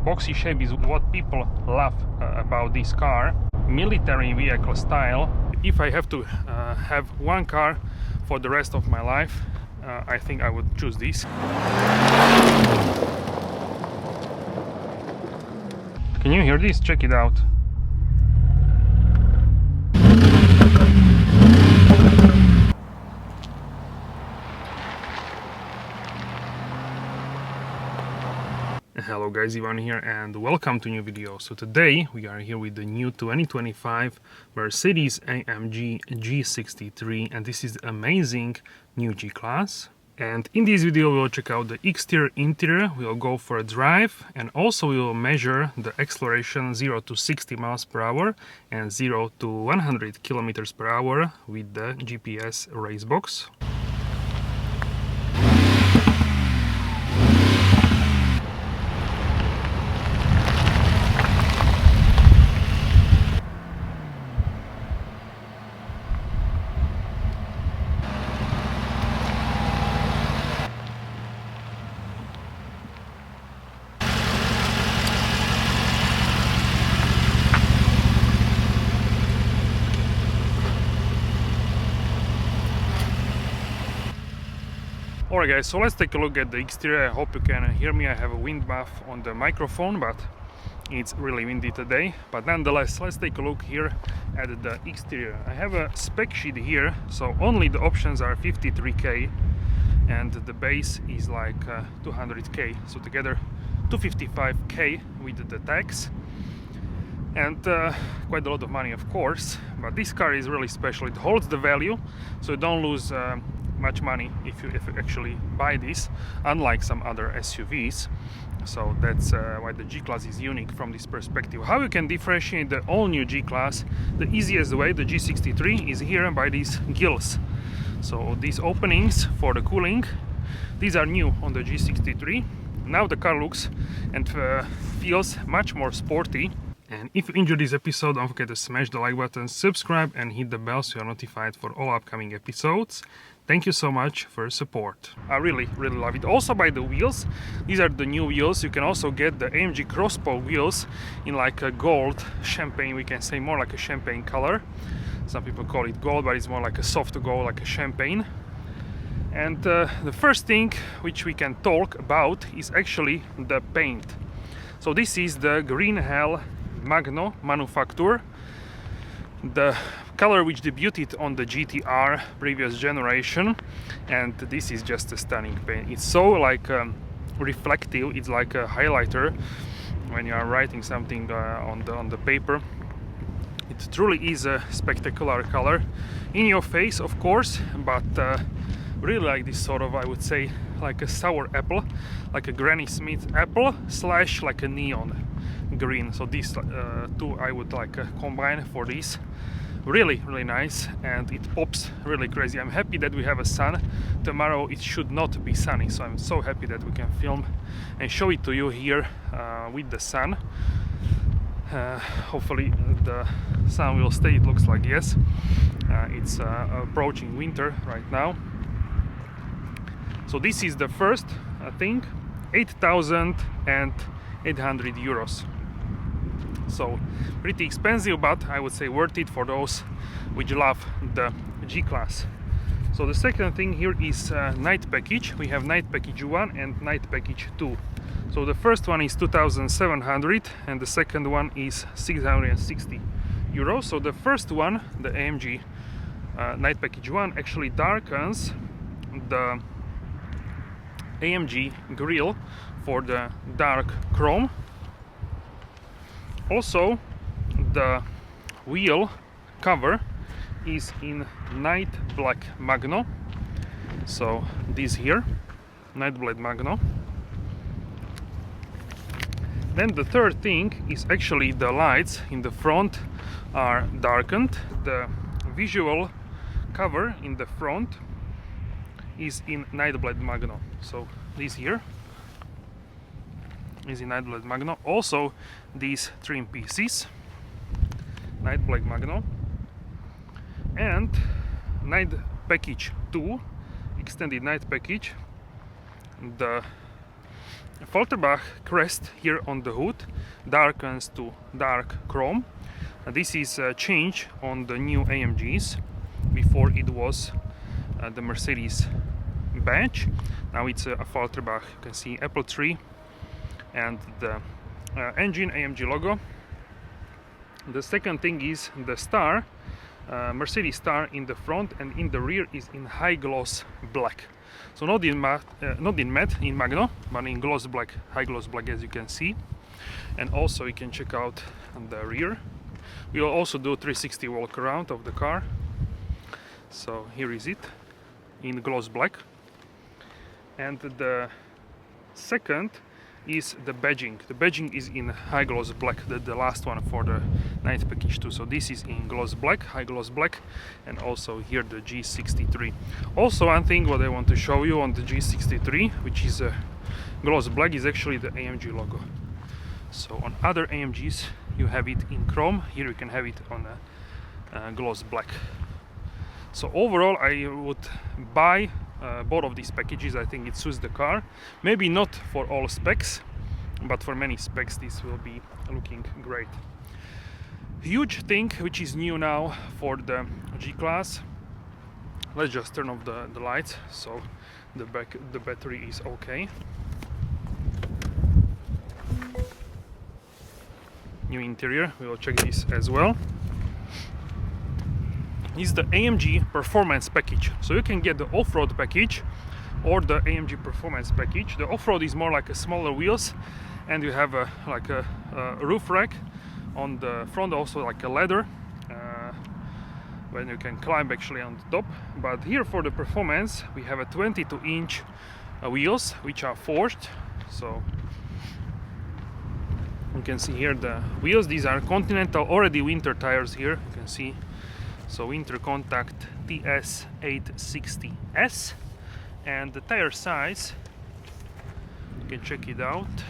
boxy shape is what people love about this car. Military vehicle style. If I have to have one car for the rest of my life, I think I would choose this. Can you hear this? Check it out. Hello guys, Ivan here and welcome to a new video. So today we are here with the new 2025 Mercedes-AMG G63, and this is the amazing new G-Class. And in this video we will check out the exterior, interior, we will go for a drive, and also we will measure the acceleration 0 to 60 miles per hour and 0 to 100 kilometers per hour with the GPS race box. Alright guys, so let's take a look at the exterior. I hope you can hear me. I have a wind buff on the microphone, but it's really windy today. But nonetheless, let's take a look here at the exterior. I have a spec sheet here, so only the options are 53k and the base is like 200k, so together 255k with the tax. And quite a lot of money, of course, but this car is really special. It holds the value, so you don't lose much money if you actually buy this, unlike some other SUVs. So that's why the G-Class is unique from this perspective. How you can differentiate the all-new G-Class? The easiest way, the G63, is here by these gills. So these openings for the cooling, these are new on the G63. Now the car looks and feels much more sporty. And if you enjoyed this episode, don't forget to smash the like button, subscribe and hit the bell so you're notified for all upcoming episodes. Thank you so much for your support. I really love it. Also by the wheels, these are the new wheels. You can also get the AMG cross-pole wheels in like a gold champagne, we can say more like a champagne color. Some people call it gold, but it's more like a soft gold, like a champagne. And the first thing which we can talk about is actually the paint. So this is the Green Hell Magno manufacture, the color which debuted on the GTR previous generation, and this is just a stunning paint. It's so like reflective, it's like a highlighter when you are writing something on the paper. It truly is a spectacular color, in your face of course, but really like this sort of, I would say, like a sour apple, like a Granny Smith apple slash like a neon green. So these two I would like combine for this. Really nice, and it pops really crazy. I'm happy that we have a sun. Tomorrow it should not be sunny, so I'm so happy that we can film and show it to you here with the sun. Hopefully the sun will stay. It looks like yes. It's approaching winter right now. So this is the first thing, 8,800 euros. So pretty expensive, but I would say worth it for those which love the G-Class. So the second thing here is night package. We have night package 1 and night package 2. So the first one is 2,700 and the second one is 660 euros. So the first one, the AMG night package 1, actually darkens the AMG grille for the dark chrome. Also the wheel cover is in night black magno, so this here, night black magno. Then the third thing is actually the lights in the front are darkened. The visual cover in the front is in night black magno, so this here is in night black magno. Also these trim pieces, night black magno, and night package 2, extended night package. The AFFALTERBACH crest here on the hood darkens to dark chrome. This is a change on the new AMGs. Before it was the Mercedes badge. Now it's a AFFALTERBACH. You can see Apple tree and the engine AMG logo. The second thing is the star, Mercedes star in the front and in the rear is in high gloss black. So not in matte, in Magno, but in gloss black, high gloss black, as you can see. And also you can check out the rear. We will also do 360 walk around of the car. So here is it in gloss black. And the second is the badging. The badging is in high gloss black, the last one for the night package too. So this is in gloss black, high gloss black, and also here the G63. Also one thing what I want to show you on the G63, which is gloss black, is actually the AMG logo. So on other AMGs you have it in chrome, here you can have it on a gloss black. So overall I would buy both of these packages. I think it suits the car. Maybe not for all specs, but for many specs this will be looking great. Huge thing which is new now for the G-Class. Let's just turn off the lights so the battery is okay. New interior, we will check this as well. Is the AMG performance package. So you can get the off-road package or the AMG performance package. The off-road is more like a smaller wheels, and you have like a roof rack on the front, also like a ladder when you can climb actually on the top. But here for the performance we have a 22-inch wheels which are forged. So you can see here the wheels. These are Continental already winter tires here, you can see. So winter contact TS860S, and the tire size, you can check it out,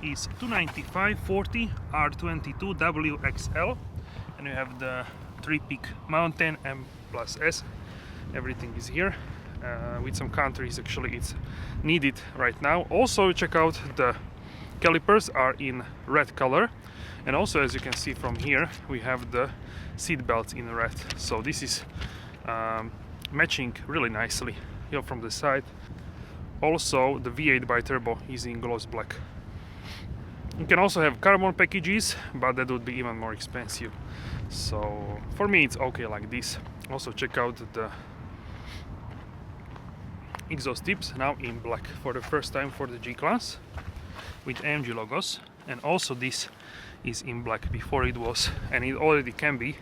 is 295/40 R22 WXL, and you have the 3-peak mountain M+S. Everything is here. With some countries actually it's needed right now. Also check out the calipers are in red color, and also as you can see from here we have the seat belts in red. So this is matching really nicely here from the side. Also the V8 bi-turbo is in gloss black. You can also have carbon packages, but that would be even more expensive. So for me it's okay like this. Also check out the exhaust tips, now in black for the first time for the G-Class with AMG logos, and also this is in black. Before it was, and it already can be,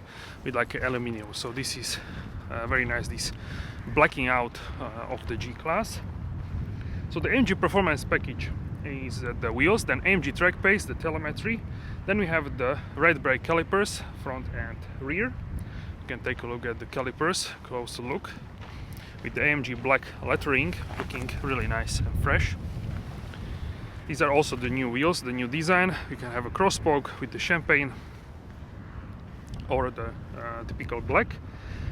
with like aluminium. So this is very nice, this blacking out of the G-Class. So the AMG performance package is the wheels, then AMG track pace, the telemetry, then we have the red brake calipers front and rear. You can take a look at the calipers, closer look, with the AMG black lettering, looking really nice and fresh. These are also the new wheels, the new design. You can have a cross-spoke with the champagne or the typical black.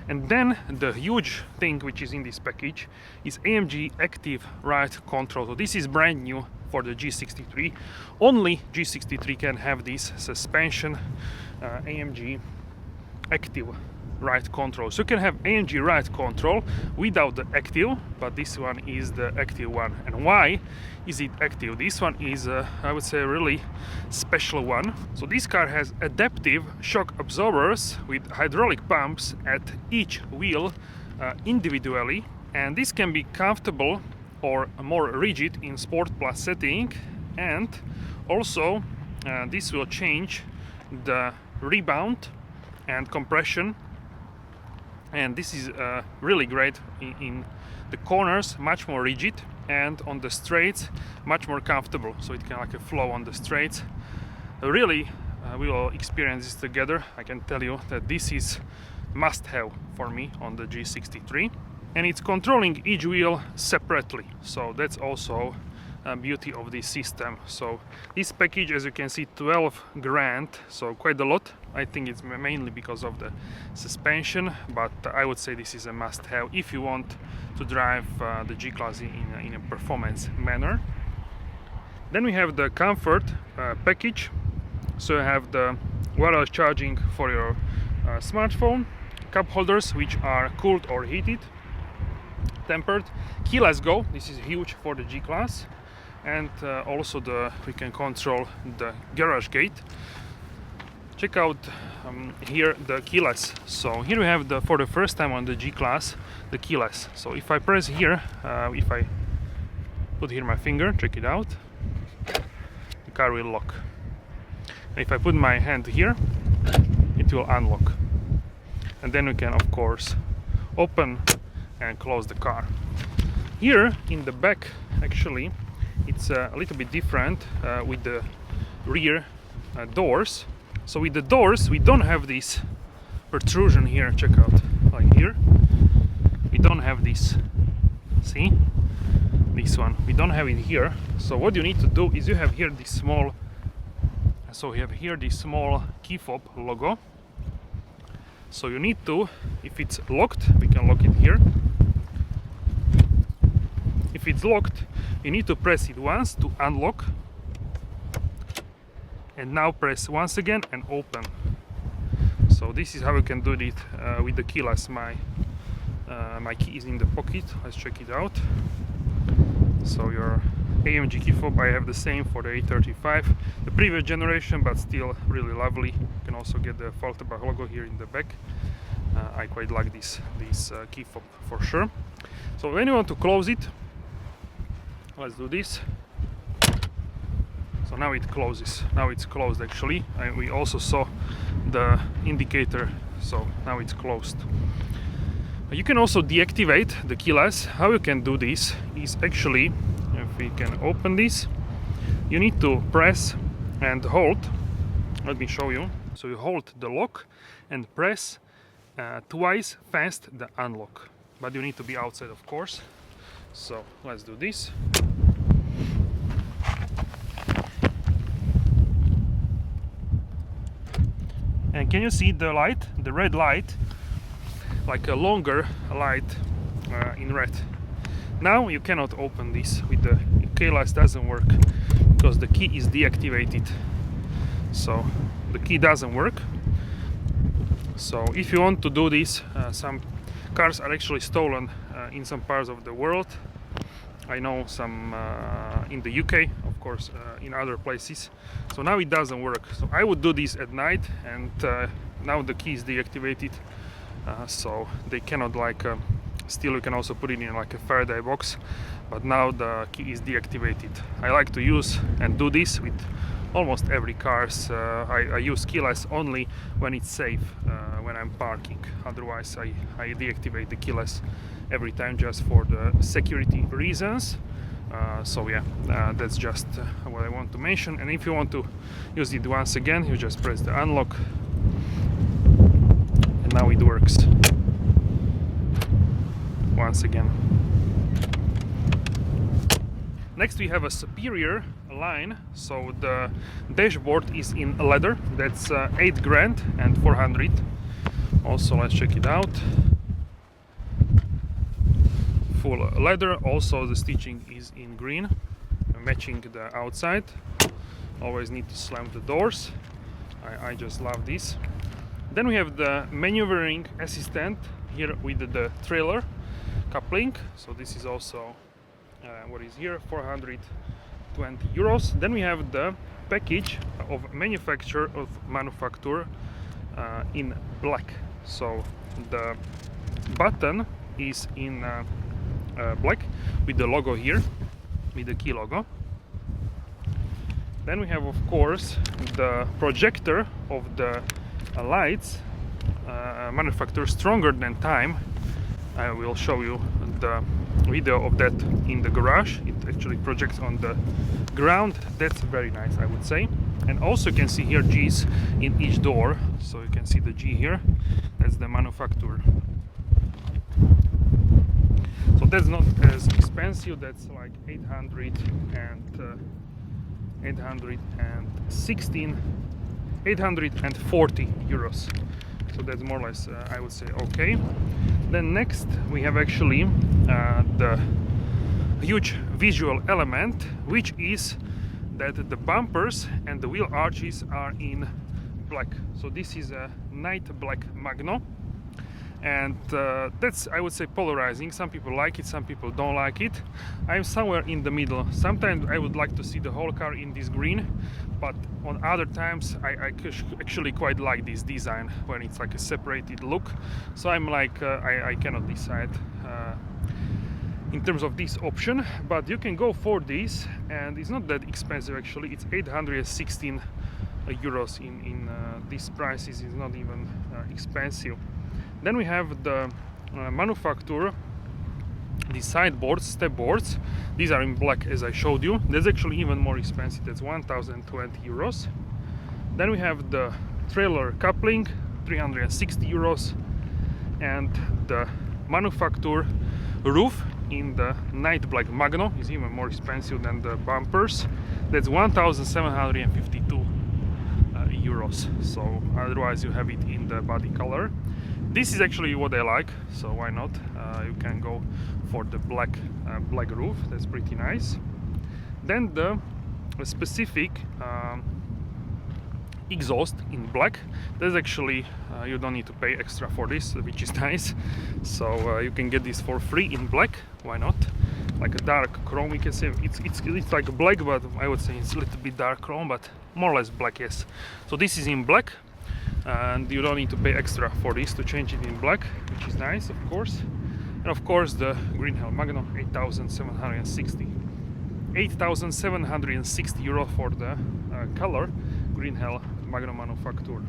And then the huge thing which is in this package is AMG Active Ride Control. So this is brand new for the G63. Only G63 can have this suspension AMG Active Ride Control. So you can have AMG Ride Control without the active, but this one is the active one. And why is it active? This one is I would say a really special one. So this car has adaptive shock absorbers with hydraulic pumps at each wheel individually, and this can be comfortable or more rigid in Sport Plus setting, and also this will change the rebound and compression, and this is really great in the corners, much more rigid, and on the straights much more comfortable, so it can like a flow on the straights. Really we will experience this together. I can tell you that this is must have for me on the G63, and it's controlling each wheel separately, so that's also beauty of this system. So this package, as you can see, 12 grand, so quite a lot. I think it's mainly because of the suspension, but I would say this is a must-have if you want to drive the G-Class in a performance manner. Then we have the comfort package. So you have the wireless charging for your smartphone, cup holders which are cooled or heated, tempered, keyless go, this is huge for the G-Class, and also we can control the garage gate. Check out here the keyless. So here we have for the first time on the G-Class the keyless. So if I press here, if I put here my finger, check it out, the car will lock. If I put my hand here, it will unlock, and then we can of course open and close the car. Here in the back, actually it's a little bit different with the rear doors. So with the doors we don't have this protrusion here, check out, like here we don't have this, see, this one, we don't have it here. So what you need to do is you have here this small, so you have here this small key fob logo. So you need to, if it's locked, we can lock it here. If it's locked, you need to press it once to unlock, and now press once again and open. So this is how you can do it with the keyless. My key is in the pocket. Let's check it out. So your AMG key fob, I have the same for the A35, the previous generation, but still really lovely. You can also get the FACELIFT logo here in the back. I quite like this key fob for sure. So when you want to close it, let's do this. So now it closes. Now it's closed actually. We also saw the indicator, so now it's closed. You can also deactivate the keyless. How you can do this is actually, if we can open this, you need to press and hold. Let me show you. So you hold the lock and press twice fast the unlock, but you need to be outside of course. So let's do this. And can you see the light, the red light, like a longer light in red? Now you cannot open this with the keyless, doesn't work because the key is deactivated. So the key doesn't work. So if you want to do this, some cars are actually stolen in some parts of the world. I know some in the UK, of course, in other places. So now it doesn't work. So I would do this at night, and now the key is deactivated, so they cannot like still you can also put it in like a Faraday box, but now the key is deactivated. I like to use and do this with almost every cars. I use keyless only when it's safe, when I'm parking. Otherwise I deactivate the keyless every time just for the security reasons. So yeah, that's just what I want to mention. And if you want to use it once again, you just press the unlock, and now it works once again. Next we have a superior line. So the dashboard is in leather. That's 8 grand and 400. Also, let's check it out. Full leather. Also the stitching is in green, matching the outside. Always need to slam the doors. I just love this. Then we have the maneuvering assistant here with the trailer coupling. So this is also what is here, 420 euros. Then we have the package of manufacture in black. So the button is in black with the logo here, with the key logo. Then we have of course the projector of the lights, manufactured stronger than time. I will show you the video of that in the garage. It actually projects on the ground. That's very nice, I would say. And also you can see here G's in each door. So you can see the G here. That's the manufacturer. So that's not as expensive. That's like 840 euros. So that's more or less, I would say, okay. Then next we have actually the huge visual element, which is that the bumpers and the wheel arches are in black. So this is a night black Magno, and that's, I would say, polarizing. Some people like it, some people don't like it. I'm somewhere in the middle. Sometimes I would like to see the whole car in this green, but on other times I actually quite like this design when it's like a separated look. So I'm like, I cannot decide in terms of this option, but you can go for this, and it's not that expensive actually. It's 816 euros in these prices. Is not even expensive. Then we have the manufacturer, the sideboards, step boards. These are in black, as I showed you. That's actually even more expensive. That's 1020 euros. Then we have the trailer coupling, 360 euros, and the manufacturer roof in the night black Magno is even more expensive than the bumpers. That's 1752 euros. So otherwise you have it in the body color. This is actually what I like, so why not? You can go for the black roof. That's pretty nice. Then the specific exhaust in black. There's actually you don't need to pay extra for this, which is nice. So you can get this for free in black. Why not? Like a dark chrome, we can say it's like black, but I would say it's a little bit dark chrome, but more or less black, yes. So this is in black, and you don't need to pay extra for this to change it in black, which is nice, of course. And of course the green hell Magno, 8,760 euro for the color green hell Magno manufacturer.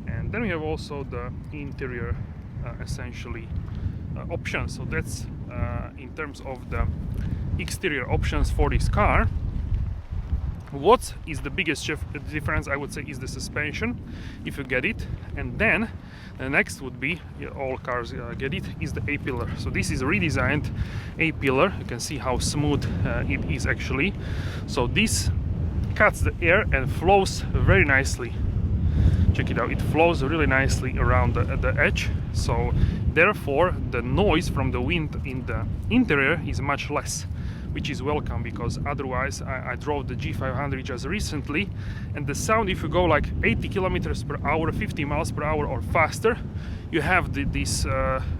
And then we have also the interior essentially options. So that's in terms of the exterior options for this car. What is the biggest difference, I would say, is the suspension, if you get it. And then the next would be, all cars get it, is the A-pillar. So this is a redesigned A-pillar. You can see how smooth it is actually. So this cuts the air and flows very nicely. Check it out, it flows really nicely around the edge. So therefore the noise from the wind in the interior is much less, which is welcome, because otherwise I drove the G500 just recently, and the sound, if you go like 80 kilometers per hour, 50 miles per hour or faster, you have this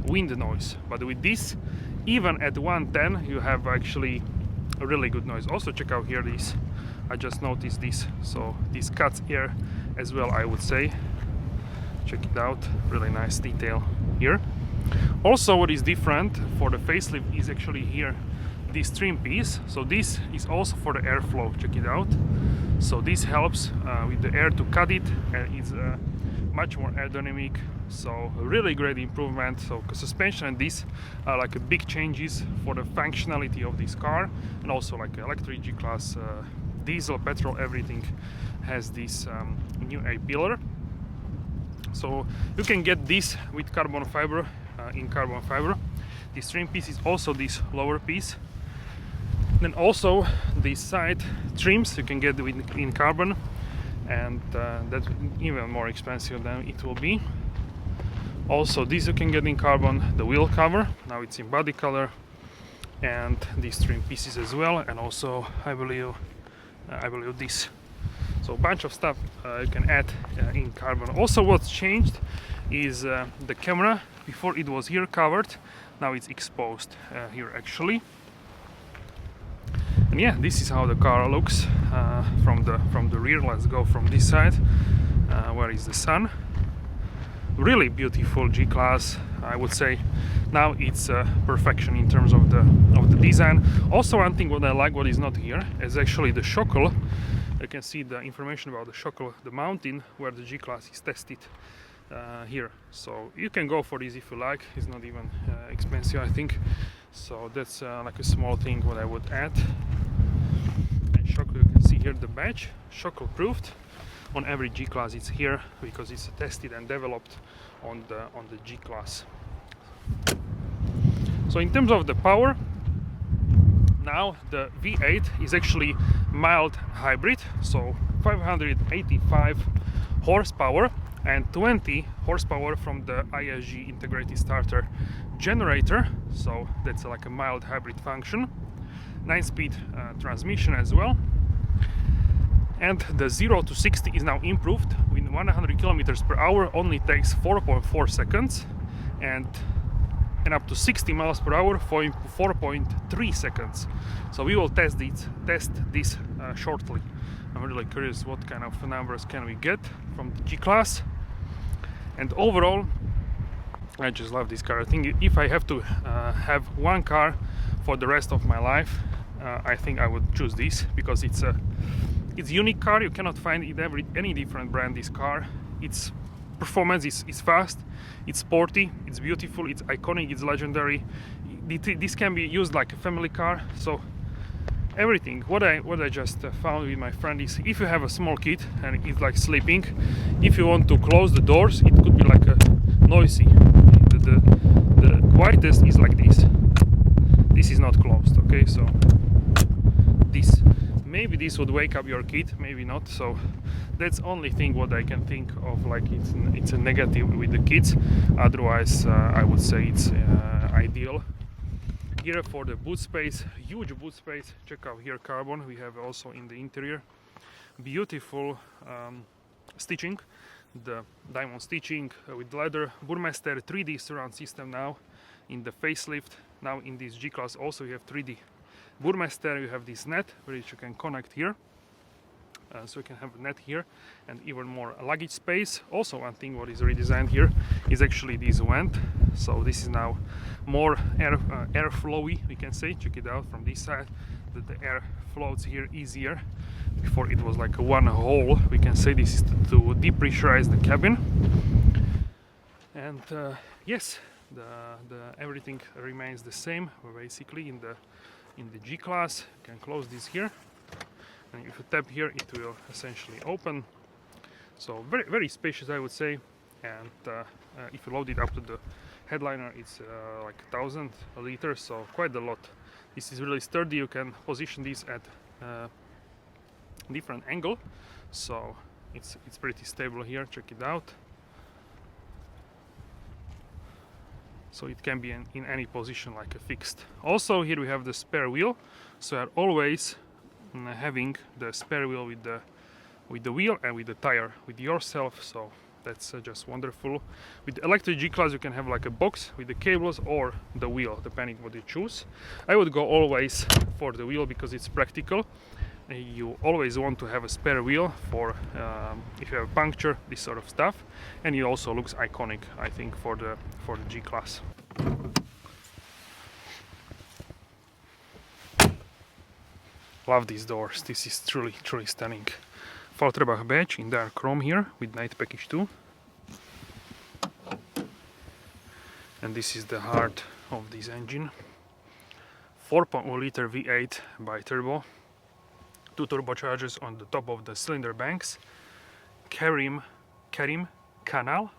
wind noise. But with this, even at 110, you have actually a really good noise. Also check out here this, I just noticed this, so this cuts air as well, I would say. Check it out, really nice detail here. Also what is different for the facelift is actually here this trim piece. So this is also for the airflow. Check it out. So this helps with the air to cut it, and it's much more aerodynamic. So really great improvement. So suspension and this are like big changes for the functionality of this car, and also like electric G-Class, diesel, petrol, everything has this new A-pillar. So you can get this with carbon fiber, in carbon fiber. This trim piece is also this lower piece. Then also these side trims you can get in carbon, and that's even more expensive than it will be. Also this you can get in carbon, the wheel cover, now it's in body color, and these trim pieces as well, and also I believe this. So a bunch of stuff you can add in carbon. Also what's changed is the camera. Before it was here covered, now it's exposed here actually. And yeah, this is how the car looks from the rear. Let's go from this side. Where is the sun? Really beautiful G-Class, I would say. Now it's perfection in terms of the design. Also one thing what I like, what is not here, is actually the shockle. You can see the information about the shockle, the mounting where the G-Class is tested here. So you can go for this if you like. It's not even expensive, I think. So that's like a small thing what I would add. And shockle, you can see here the badge, shockle proofed. On every G-Class it's here because it's tested and developed on the G-Class. So in terms of the power, now the V8 is actually mild hybrid, so 585 horsepower and 20 horsepower from the ISG integrated starter generator, so that's like a mild hybrid function. 9-speed transmission as well, and the 0 to 60 is now improved. With 100 kilometers per hour only takes 4.4 seconds, and up to 60 miles per hour for 4.3 seconds. So we will test this shortly. I'm really curious what kind of numbers can we get from the G-Class. And overall, I just love this car. I think if I have to have one car for the rest of my life, I think I would choose this, because it's a unique car. You cannot find in any different brand this car. Its performance is fast, it's sporty, it's beautiful, it's iconic, it's legendary. This can be used like a family car. So everything what I just found with my friend is, if you have a small kid and it's like sleeping, if you want to close the doors, it could be like a noisy. The quietest is like this. This is not closed, okay? So maybe this would wake up your kid, maybe not. So that's only thing what I can think of, like it's a negative with the kids. Otherwise I would say it's ideal. Here for the boot space, huge boot space. Check out here carbon we have also in the interior. Beautiful stitching, the diamond stitching with leather. Burmester 3D surround system now in the facelift. Now in this G-Class also you have 3D Burmester. You have this net which you can connect here, so you can have a net here and even more luggage space. Also one thing what is redesigned here is actually this vent, so this is now more air flowy, we can say. Check it out from this side, that the air flows here easier. Before it was like a one hole, we can say. This is to depressurize the cabin. And yes, the everything remains the same basically in the G-Class. You can close this here, and if you tap here it will essentially open. So very spacious, I would say. And if you load it up to the headliner, it's like 1000 liters, so quite a lot. This is really sturdy. You can position this at different angle, so it's pretty stable here. Check it out. So it can be in any position like a fixed. Also here we have the spare wheel, so you're always having the spare wheel with the wheel and with the tire with yourself, so that's just wonderful. With the electric G-Class you can have like a box with the cables or the wheel, depending what you choose. I would go always for the wheel because it's practical. You always want to have a spare wheel for if you have a puncture, this sort of stuff, and it also looks iconic, I think, for the G-Class. Love these doors. This is truly stunning. AFFALTERBACH badge in dark chrome here with night package too. And this is the heart of this engine. 4.1 liter V8 bi-turbo. 2 turbochargers on the top of the cylinder banks. Kerim canal,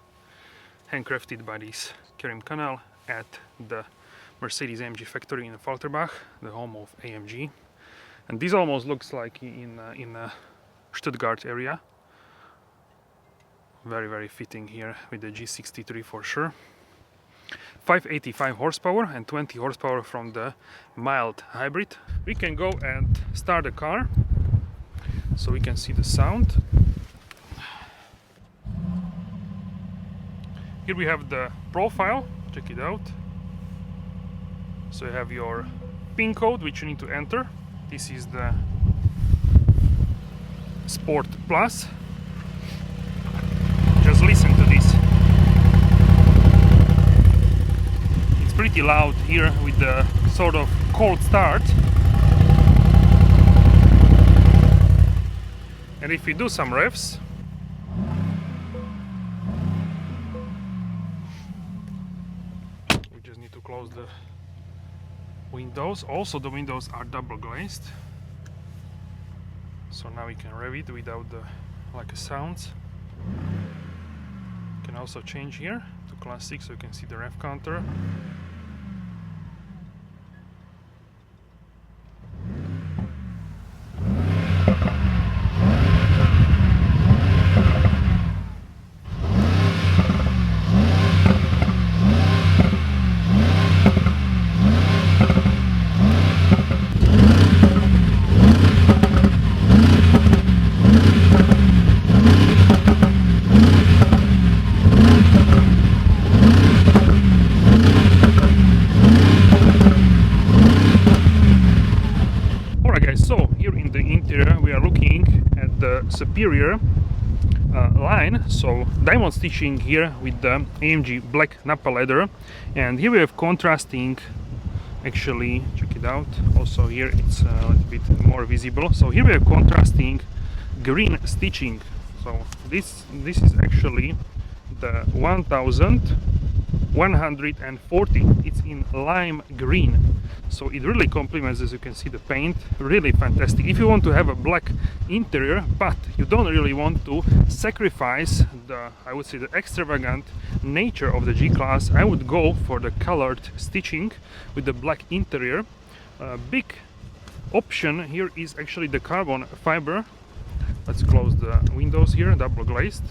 handcrafted by this Kerim canal at the Mercedes-AMG factory in AFFALTERBACH, the home of AMG. And this almost looks like in Stuttgart area. Very fitting here with the G63 for sure. 585 horsepower and 20 horsepower from the mild hybrid. We can go and start the car so we can see the sound. Here we have the profile, check it out. So you have your PIN code which you need to enter. This is the Sport Plus. Just listen to this. It's pretty loud here with the sort of cold start. And if we do some revs, we just need to close the windows. Also the windows are double glazed, so now we can rev it without the like sounds. You can also change here to classic so you can see the rev counter. here we are looking at the superior line, so diamond stitching here with the AMG black Napa leather, and here we have contrasting, actually check it out, also here it's a little bit more visible, so here we have contrasting green stitching. So this is actually the 1140, it's in lime green, so it really complements, as you can see, the paint, really fantastic. If you want to have a black interior but you don't really want to sacrifice the, I would say, the extravagant nature of the G-Class, I would go for the colored stitching with the black interior. Big option here is actually the carbon fiber. Let's close the windows here, double glazed.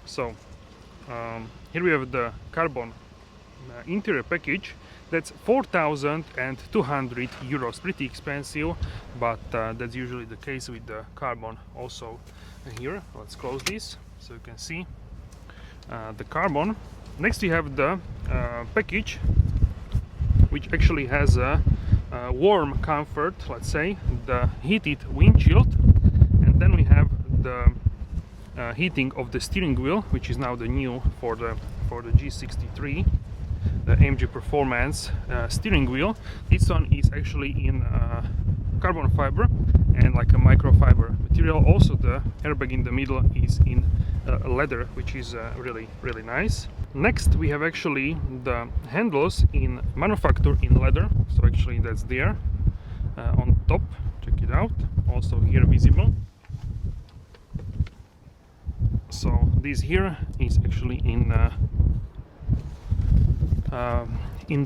So here we have the carbon interior package. That's 4,200 euros, pretty expensive, but that's usually the case with the carbon. Also here, let's close this so you can see the carbon. Next we have the package, which actually has a warm comfort, let's say, the heated windshield, and then we have the heating of the steering wheel, which is now the new for the G63, the AMG Performance steering wheel. This one is actually in carbon fiber and like a microfiber material. Also the airbag in the middle is in leather, which is really nice. Next we have actually the handles in manufacture in leather, so actually that's there on top, check it out, also here visible. So this here is actually in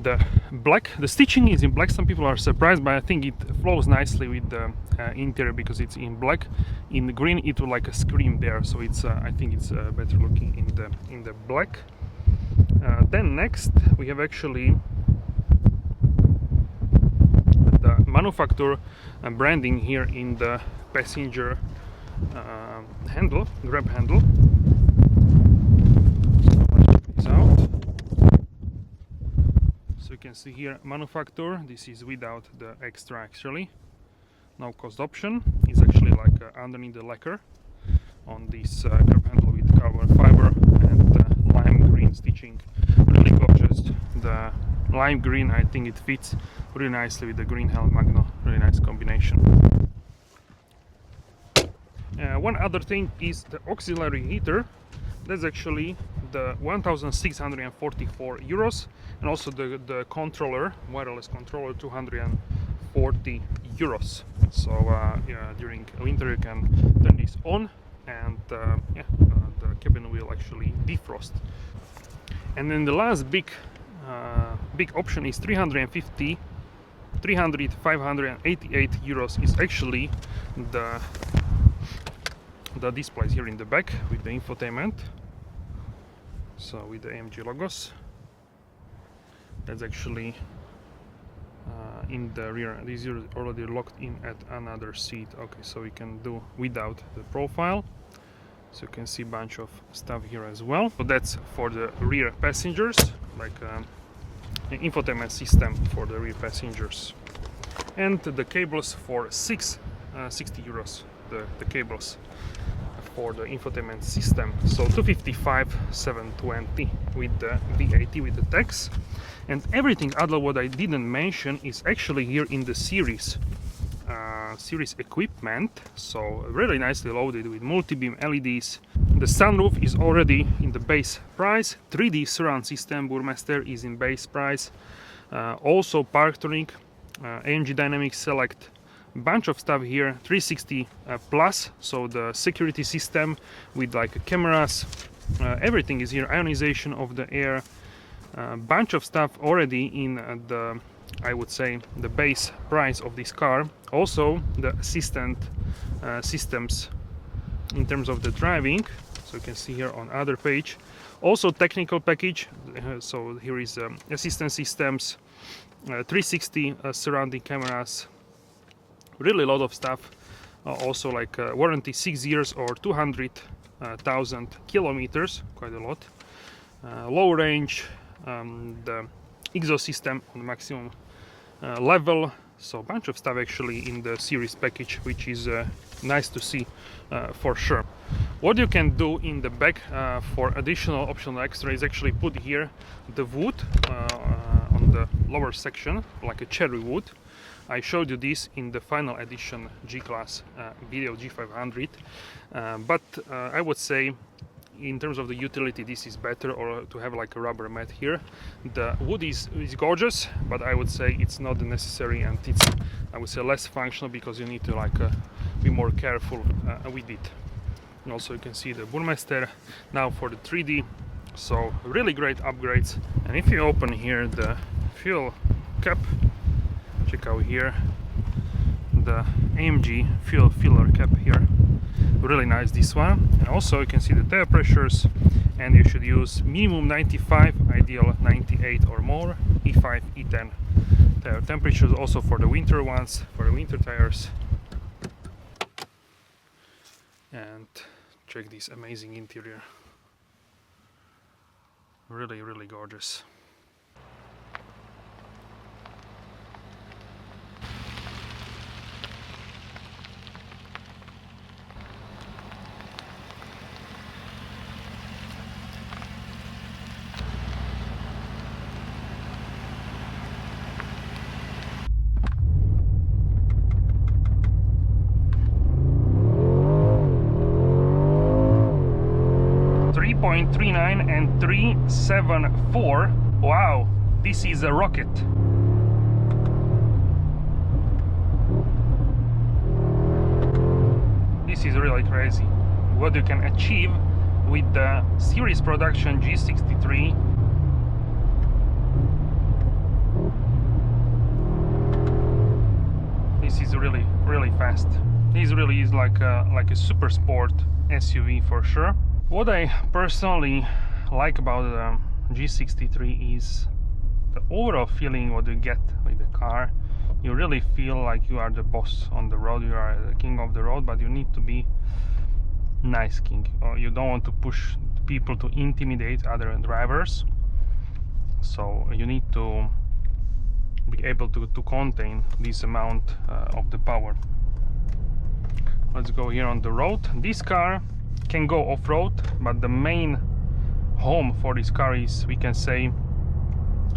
the black. The stitching is in black. Some people are surprised, but I think it flows nicely with the interior because it's in black. In the green it will like a scream there, so it's I think it's better looking in the black. Then next we have actually the manufacturer branding here in the passenger handle, grab handle. So let's check this out. So you can see here manufacturer, this is without the extra, actually no cost option, is actually like underneath the lacquer on this grab handle with carbon fiber and lime green stitching, really gorgeous. The lime green, I think it fits really nicely with the green Hell Magno, really nice combination. One other thing is the auxiliary heater. That's actually the 1,644 euros, and also the controller, wireless controller, 240 euros. So yeah, during winter you can turn this on, and the cabin will actually defrost. And then the last big option is 588 euros is actually the displays here in the back with the infotainment, so with the AMG logos. That's actually in the rear. This is already locked in at another seat. Okay, so we can do without the profile, so you can see a bunch of stuff here as well. So that's for the rear passengers, like an infotainment system for the rear passengers, and the cables for 60 euros, the cables for the infotainment system. So 255,720 with the VAT, with the tax. And everything other what I didn't mention is actually here in the series equipment, so really nicely loaded with multi-beam LEDs. The sunroof is already in the base price. 3D surround system Burmester is in base price. Also Parktonic, AMG Dynamic Select, bunch of stuff here. 360 plus, so the security system with like cameras, everything is here. Ionization of the air, bunch of stuff already in the, I would say, the base price of this car. Also the assistant systems in terms of the driving, so you can see here on other page. Also technical package, so here is assistant systems, 360 surrounding cameras, really a lot of stuff. Also like warranty 6 years or 200,000 kilometers, quite a lot. Low range, the exhaust system on maximum level, So a bunch of stuff actually in the series package, which is nice to see for sure. What you can do in the back for additional optional extra is actually put here the wood on the lower section, like a cherry wood. I showed you this in the final edition G-Class video G500, but I would say in terms of the utility this is better, or to have like a rubber mat here. The wood is gorgeous, but I would say it's not necessary, and it's, I would say, less functional because you need to like be more careful with it. And also you can see the Burmester now for the 3D, so really great upgrades. And if you open here the fuel cap, check out here the AMG fuel filler cap here, really nice this one. And also you can see the tire pressures, and you should use minimum 95, ideal 98 or more, E5, E10 tire temperatures, also for the winter ones, for the winter tires. And check this amazing interior, really gorgeous. .39 and 374. Wow, this is a rocket. This is really crazy what you can achieve with the series production G63. This is really fast. This really is like a super sport SUV for sure. What I personally like about the G63 is the overall feeling what you get with the car. You really feel like you are the boss on the road, you are the king of the road, but you need to be nice king. You don't want to push people to intimidate other drivers, so you need to be able to contain this amount of the power. Let's go here on the road. This car can go off-road, but the main home for this car is, we can say,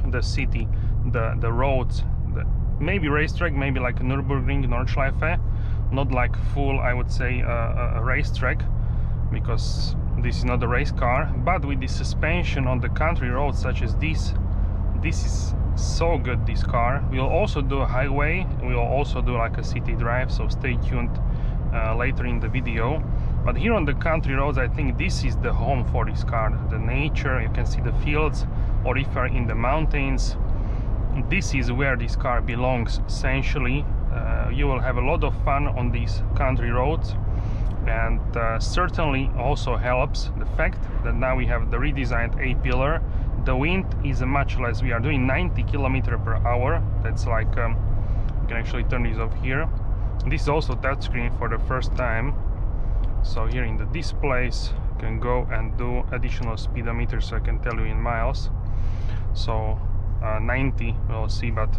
the city, the roads, maybe racetrack, maybe like a Nürburgring, Nordschleife, not like full, I would say, a racetrack, because this is not a race car. But with the suspension on the country roads such as this is so good. This car will also do a highway, will also do like a city drive, so stay tuned later in the video. But here on the country roads, I think this is the home for this car. The nature, you can see the fields, or if you're in the mountains, this is where this car belongs essentially. You will have a lot of fun on these country roads, and certainly also helps the fact that now we have the redesigned A-pillar. The wind is much less. We are doing 90 km/h. That's like, you can actually turn this off here. This is also touchscreen for the first time. So here in the displays you can go and do additional speedometer, so I can tell you in miles. So 90 we'll see, but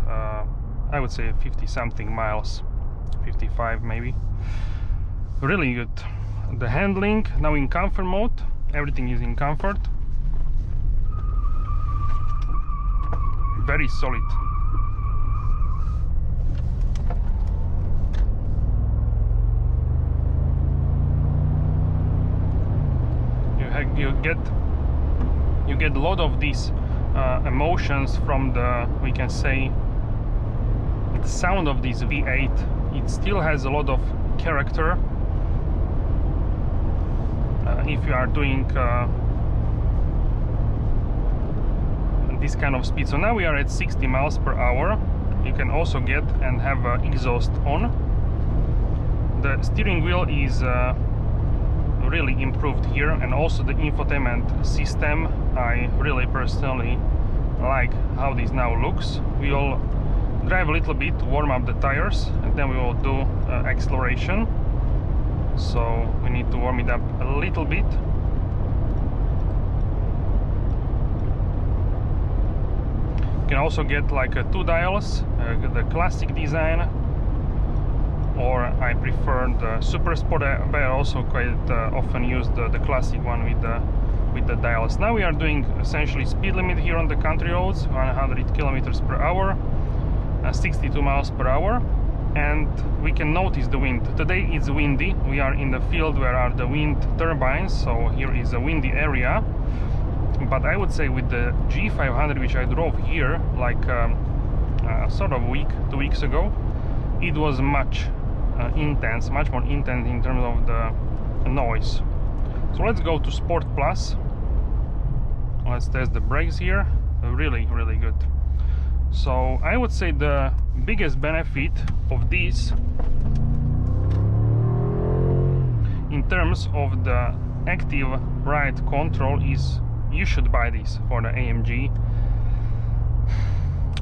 I would say 50 something miles, 55 maybe. Really good. The handling now in comfort mode, everything is in comfort, very solid. You get a lot of these emotions from the, we can say, the sound of this V8. It still has a lot of character. If you are doing this kind of speed. So now we are at 60 miles per hour. You can also get and have exhaust on. The steering wheel is really improved here, and also the infotainment system. I really personally like how this now looks. We will drive a little bit to warm up the tires, and then we will do acceleration. So we need to warm it up a little bit. You can also get like a 2 dials, the classic design, or I prefer the Super Sport, but I also quite often use the classic one with the dials. Now we are doing essentially speed limit here on the country roads, 100 kilometers per hour, 62 miles per hour, and we can notice the wind. Today it's windy. We are in the field where are the wind turbines, so here is a windy area. But I would say with the G500, which I drove here like sort of 2 weeks ago, it was much more intense in terms of the noise. So let's go to Sport Plus. Let's test the brakes here. Really good. So I would say the biggest benefit of this in terms of the active ride control is you should buy this for the AMG.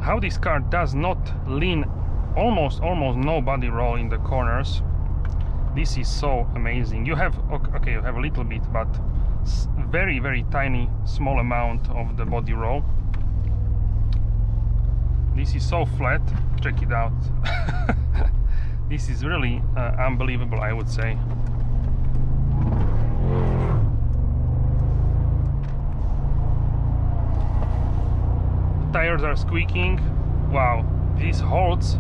How this car does not lean, almost no body roll in the corners. This is so amazing. You have, okay, you have a little bit, but very tiny, small amount of the body roll. This is so flat. Check it out. This is really unbelievable, I would say. Tires are squeaking. Wow, this holds.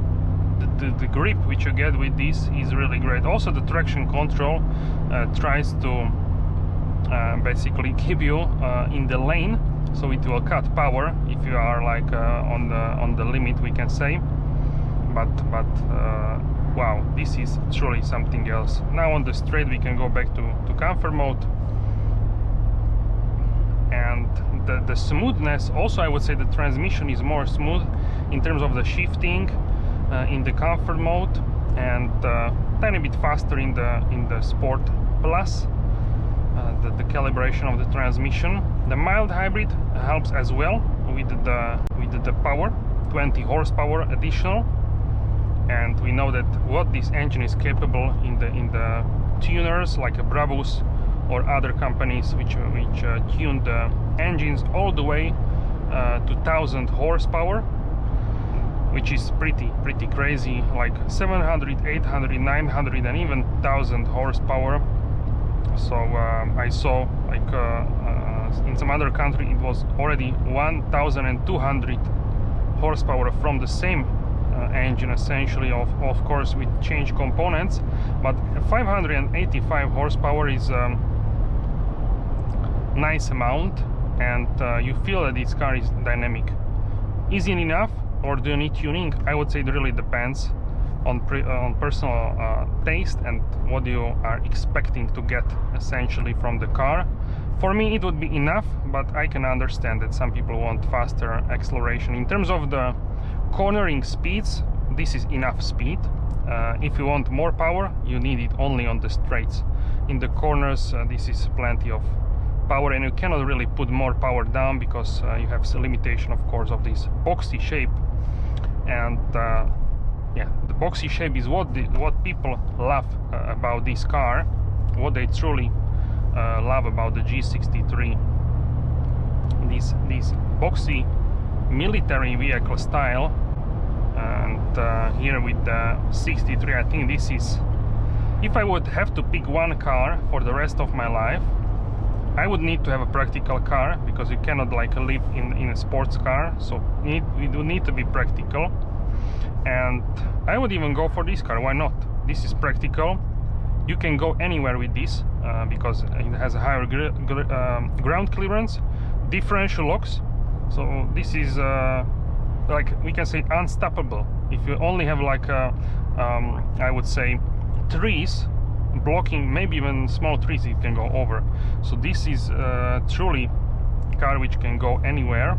The grip which you get with this is really great. Also the traction control tries to basically keep you in the lane, so it will cut power if you are like on the limit, we can say. But wow, this is truly something else. Now on the straight we can go back to comfort mode. And the smoothness, also I would say the transmission is more smooth in terms of the shifting in the comfort mode, and tiny bit faster in the Sport Plus. The calibration of the transmission. The mild hybrid helps as well with the power, 20 horsepower additional, and we know that what this engine is capable in the tuners like a Brabus or other companies which tune the engines all the way to 1000 horsepower, which is pretty crazy, like 700, 800, 900 and even 1000 horsepower. So I saw like in some other country it was already 1200 horsepower from the same engine, essentially, of course with change components. But 585 horsepower is nice amount, and you feel that this car is dynamic. Is it enough, or do you need tuning? I would say it really depends on personal taste and what you are expecting to get essentially from the car. For me it would be enough, but I can understand that some people want faster acceleration. In terms of the cornering speeds, this is enough speed. If you want more power, you need it only on the straights. In the corners this is plenty of power, and you cannot really put more power down because you have a limitation, of course, of this boxy shape. And yeah, the boxy shape is what people love about this car, what they truly love about the G63. This boxy military vehicle style, and here with the 63, I think this is, if I would have to pick one car for the rest of my life, I would need to have a practical car, because you cannot like live in a sports car, so we do need to be practical. And I would even go for this car. Why not? This is practical. You can go anywhere with this because it has a higher ground clearance, differential locks. So this is like we can say unstoppable. If you only have like I would say trees blocking, maybe even small trees, it can go over. So this is truly a car which can go anywhere,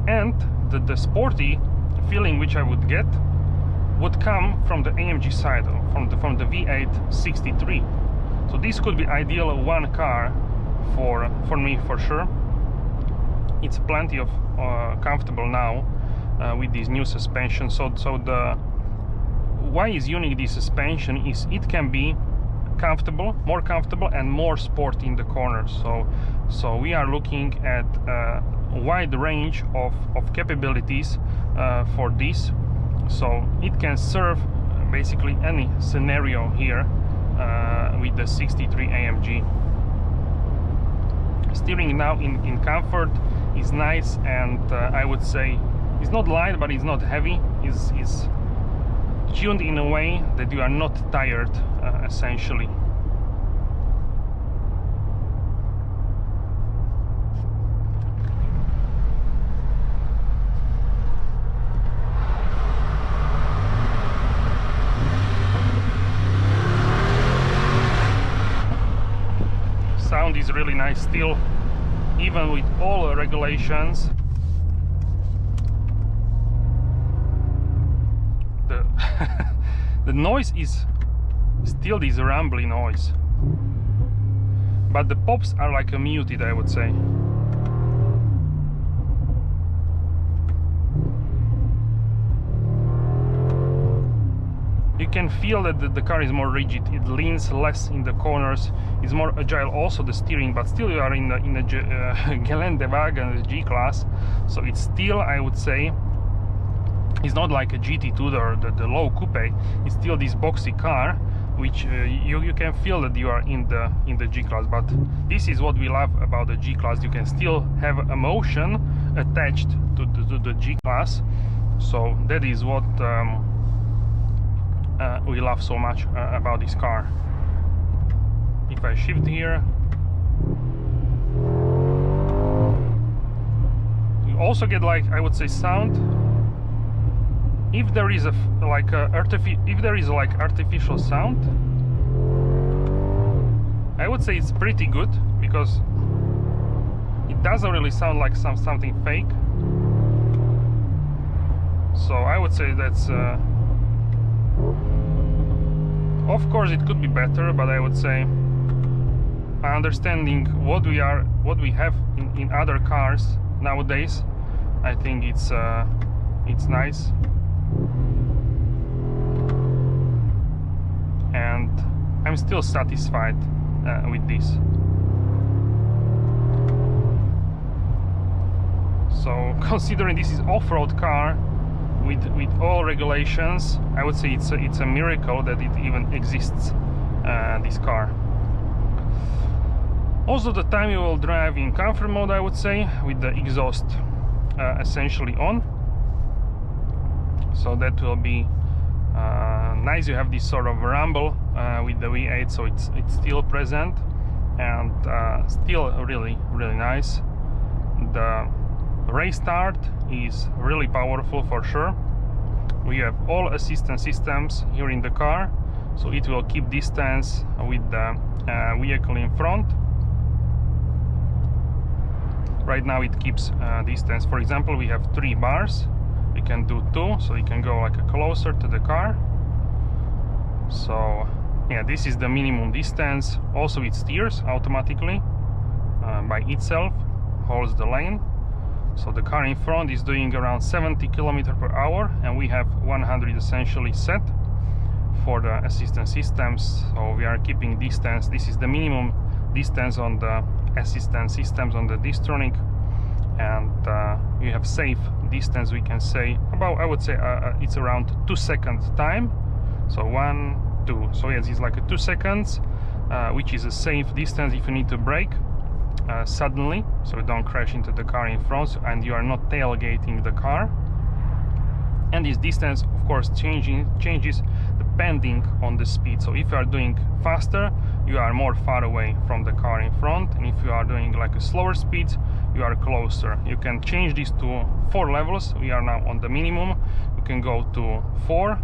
and the sporty feeling which I would get would come from the AMG side, from the V8 63. So this could be ideal one car for me for sure. It's plenty of comfortable now with this new suspension. So the why is unique this suspension is it can be comfortable, more comfortable and more sport in the corners. So we are looking at a wide range of capabilities for this, so it can serve basically any scenario here with the 63 AMG. Steering now in comfort is nice, and I would say it's not light but it's not heavy. It's tuned in a way that you are not tired essentially. Sound is really nice still, even with all regulations. The noise is still this rumbly noise, but the pops are like a muted, I would say. You can feel that the car is more rigid, it leans less in the corners, it's more agile, also the steering, but still you are in a Geländewagen G-Class, so it's still, I would say, it's not like a GT2 or the low coupe, it's still this boxy car, which you can feel that you are in the G-Class. But this is what we love about the G-Class, you can still have emotion attached to the G-Class, so that is what we love so much about this car. If I shift here, you also get, like, I would say, sound. If there is artificial sound, I would say it's pretty good, because it doesn't really sound like something fake. So I would say that's of course it could be better, but I would say, understanding what we have in other cars nowadays, I think it's nice. And I'm still satisfied with this. So considering this is off-road car with all regulations, I would say it's a miracle that it even exists, this car. Also, the time you will drive in comfort mode, I would say, with the exhaust essentially on, so that will be nice. You have this sort of rumble with the V8, so it's still present, and still really nice. The race start is really powerful for sure. We have all assistance systems here in the car, so it will keep distance with the vehicle in front. Right now it keeps distance. For example, we have 3 bars. We can do 2, so you can go like closer to the car. So yeah, this is the minimum distance. Also it steers automatically by itself, holds the lane. So the car in front is doing around 70 km/h, and we have 100 essentially set for the assistance systems. So we are keeping distance. This is the minimum distance on the assistance systems on the Distronic, and you have safe distance, we can say about, I would say it's around 2 seconds time. So 1, 2, so yes, it's like 2 seconds, which is a safe distance if you need to brake suddenly, so you don't crash into the car in front and you are not tailgating the car. And this distance, of course, changes depending on the speed. So if you are doing faster, you are more far away from the car in front, and if you are doing like a slower speed, you are closer. You can change this to 4 levels. We are now on the minimum. You can go to 4,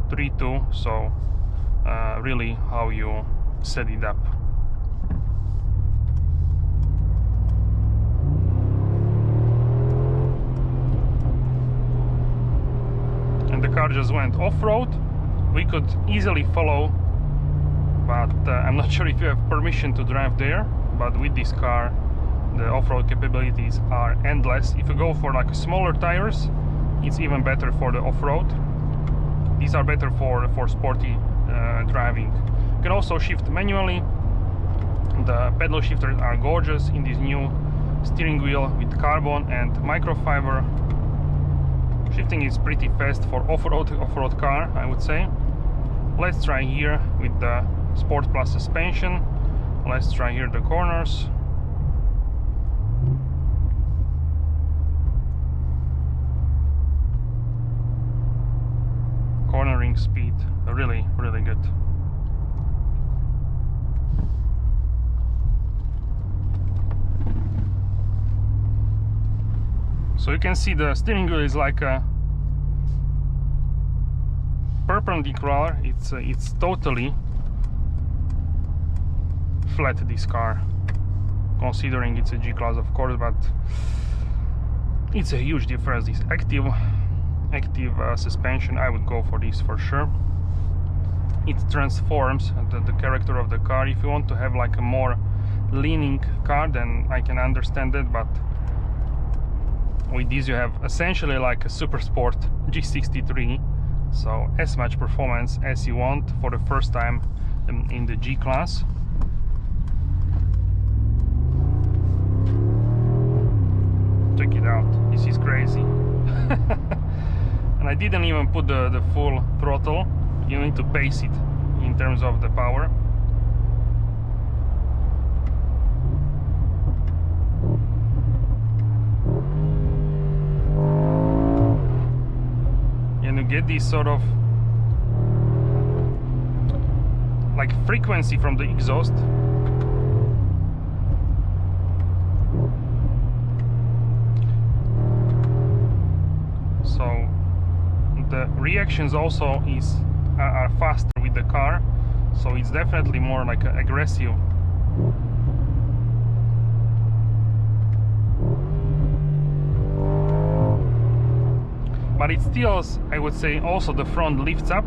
3, 2, so really how you set it up. And the car just went off-road. We could easily follow, but I'm not sure if you have permission to drive there. But with this car, the off-road capabilities are endless. If you go for like smaller tires, it's even better for the off-road. These are better for sporty driving. You can also shift manually. The pedal shifters are gorgeous in this new steering wheel with carbon and microfiber. Shifting is pretty fast for off-road car, I would say. Let's try here with the Sport Plus suspension. Let's try here the corners. Cornering speed, really good. So you can see the steering wheel is like a perpendicular. It's totally flat, this car, considering it's a G-Class, of course, but it's a huge difference. This active suspension, I would go for this for sure. It transforms the character of the car. If you want to have like a more leaning car, then I can understand it, but with this you have essentially like a super sport G63, so as much performance as you want for the first time in the G-Class. Check it out, this is crazy. And I didn't even put the full throttle. You need to pace it in terms of the power. And you get this sort of like frequency from the exhaust. So the reactions also are faster with the car, so it's definitely more like aggressive. But it still, I would say, also the front lifts up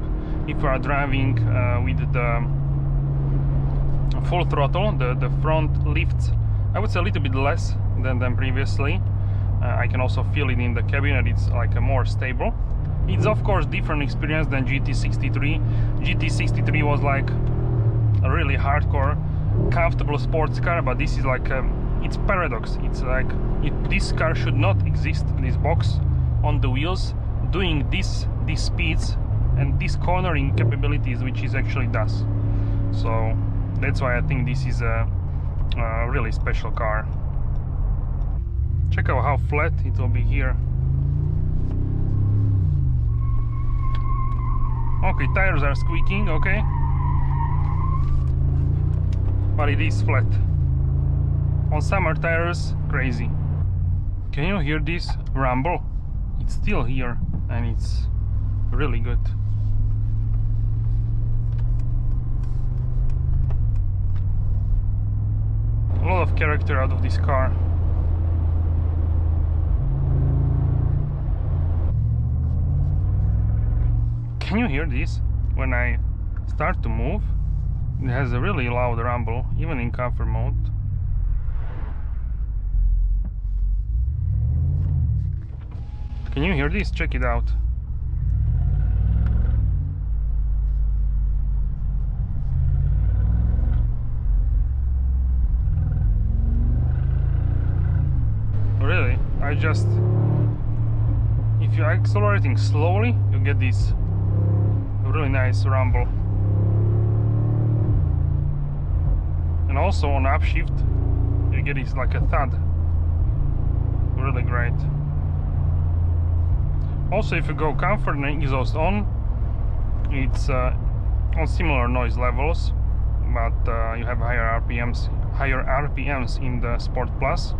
if you are driving with the full throttle. The front lifts, I would say, a little bit less than previously. I can also feel it in the cabin, and it's like a more stable. It's of course different experience than GT63. GT63 was like a really hardcore, comfortable sports car, but this is like it's paradox. It's like this car should not exist, this box on the wheels, doing these speeds and these cornering capabilities, which it actually does. So that's why I think this is a really special car. Check out how flat it will be here. Okay, tires are squeaking, okay, but it is flat. On summer tires, crazy. Can you hear this rumble? It's still here, and it's really good. A lot of character out of this car. Can you hear this? When I start to move, it has a really loud rumble, even in comfort mode. Can you hear this? Check it out. Really, if you're accelerating slowly, you get this really nice rumble. And also on upshift, you get this like a thud. Really great. Also, if you go comfort and exhaust on, it's on similar noise levels, but you have higher RPMs in the Sport Plus.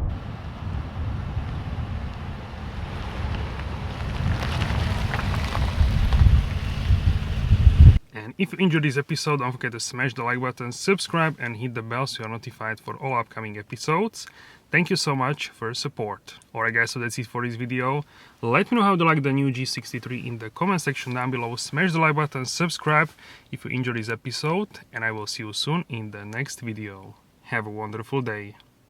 And if you enjoyed this episode, don't forget to smash the like button, subscribe and hit the bell so you're notified for all upcoming episodes. Thank you so much for your support. Alright guys, so that's it for this video. Let me know how you like the new G63 in the comment section down below. Smash the like button, subscribe if you enjoyed this episode, and I will see you soon in the next video. Have a wonderful day.